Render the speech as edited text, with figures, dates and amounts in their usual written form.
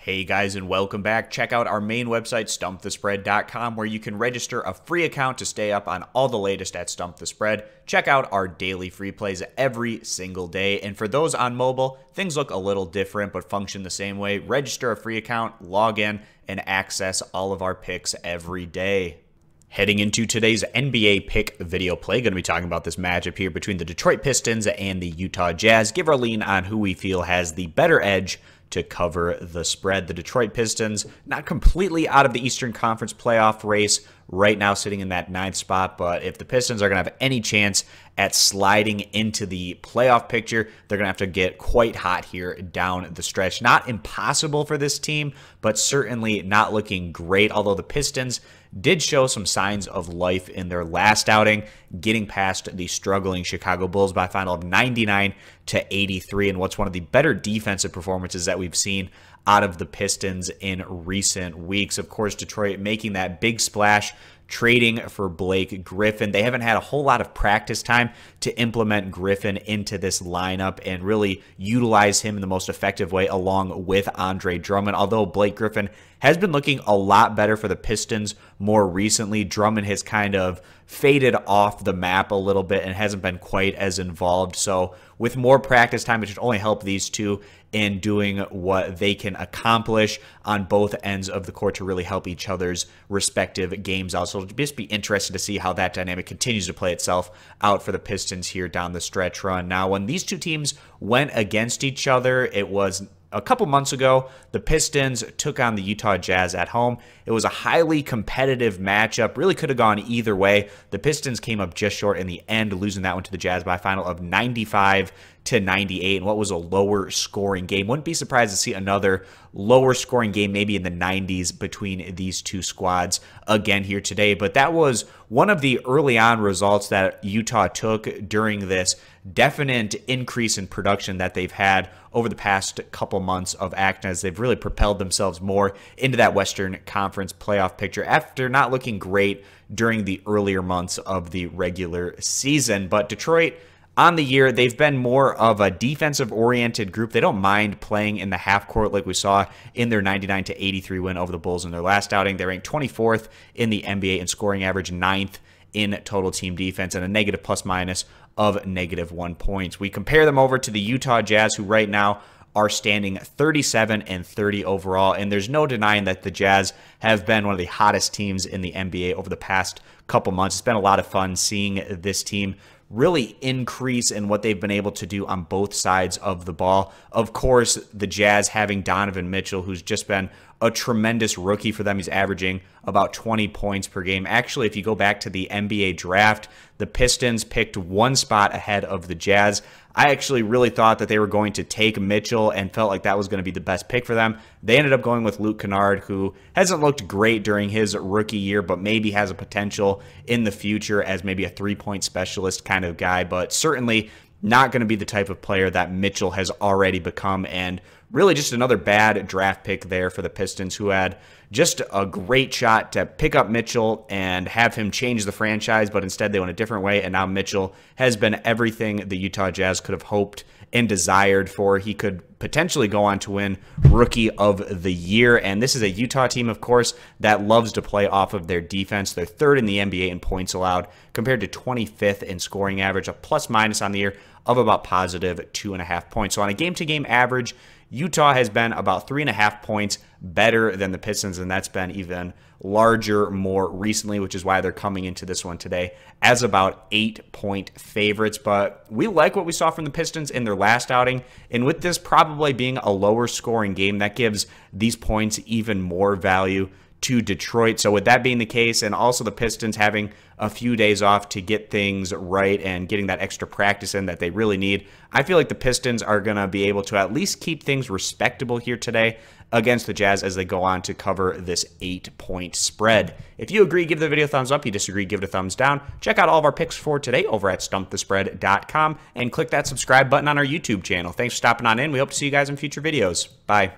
Hey guys, and welcome back. Check out our main website, stumpthespread.com, where you can register a free account to stay up on all the latest at Stump the Spread. Check out our daily free plays every single day. And for those on mobile, things look a little different but function the same way. Register a free account, log in, and access all of our picks every day. Heading into today's NBA pick video play, going to be talking about this matchup here between the Detroit Pistons and the Utah Jazz. Give our lean on who we feel has the better edge to cover the spread. The Detroit Pistons not completely out of the Eastern Conference playoff race right now, sitting in that 9th spot, but if the Pistons are going to have any chance at sliding into the playoff picture, they're going to have to get quite hot here down the stretch. Not impossible for this team, but certainly not looking great, although the Pistons did show some signs of life in their last outing, getting past the struggling Chicago Bulls by a final of 99-83 in what's one of the better defensive performances that we've seen out of the Pistons in recent weeks. Of course, Detroit making that big splash, trading for Blake Griffin. They haven't had a whole lot of practice time to implement Griffin into this lineup and really utilize him in the most effective way along with Andre Drummond. Although Blake Griffin has been looking a lot better for the Pistons more recently, Drummond has kind of faded off the map a little bit and hasn't been quite as involved. So with more practice time, it should only help these two in doing what they can accomplish on both ends of the court to really help each other's respective games out. So it'll just be interesting to see how that dynamic continues to play itself out for the Pistons here down the stretch run. Now, when these two teams went against each other, it was a couple months ago. The Pistons took on the Utah Jazz at home. It was a highly competitive matchup. Really could have gone either way. The Pistons came up just short in the end, losing that one to the Jazz by a final of 95-98 in what was a lower scoring game. Wouldn't be surprised to see another lower scoring game maybe in the 90s between these two squads again here today. But that was one of the early on results that Utah took during this definite increase in production that they've had over the past couple months of action, as they've really propelled themselves more into that Western Conference playoff picture after not looking great during the earlier months of the regular season. But Detroit, on the year, they've been more of a defensive-oriented group. They don't mind playing in the half court like we saw in their 99-83 win over the Bulls in their last outing. They ranked 24th in the NBA in scoring average, 9th in total team defense, and a negative plus-minus of -1 points. We compare them over to the Utah Jazz, who right now are standing 37-30 overall, and there's no denying that the Jazz have been one of the hottest teams in the NBA over the past couple months. It's been a lot of fun seeing this team really increase in what they've been able to do on both sides of the ball. Of course, the Jazz having Donovan Mitchell, who's just been a tremendous rookie for them. He's averaging about 20 points per game. Actually, if you go back to the NBA draft, the Pistons picked one spot ahead of the Jazz. I actually really thought that they were going to take Mitchell and felt like that was going to be the best pick for them. They ended up going with Luke Kennard, who hasn't looked great during his rookie year, but maybe has a potential in the future as maybe a three-point specialist kind of guy, but certainly not going to be the type of player that Mitchell has already become. And really just another bad draft pick there for the Pistons, who had just a great shot to pick up Mitchell and have him change the franchise, but instead they went a different way, and now Mitchell has been everything the Utah Jazz could have hoped and desired for. He could potentially go on to win Rookie of the Year, and this is a Utah team, of course, that loves to play off of their defense. They're 3rd in the NBA in points allowed, compared to 25th in scoring average, a plus-minus on the year of about positive 2.5 points. So on a game-to-game average, Utah has been about 3.5 points better than the Pistons, and that's been even larger more recently, which is why they're coming into this one today as about 8-point favorites. But we like what we saw from the Pistons in their last outing, and with this probably being a lower scoring game, that gives these points even more value to Detroit. So with that being the case, and also the Pistons having a few days off to get things right and getting that extra practice in that they really need, I feel like the Pistons are going to be able to at least keep things respectable here today against the Jazz as they go on to cover this 8-point spread. If you agree, give the video a thumbs up. You disagree, give it a thumbs down. Check out all of our picks for today over at stumpthespread.com and click that subscribe button on our YouTube channel. Thanks for stopping on in. We hope to see you guys in future videos. Bye.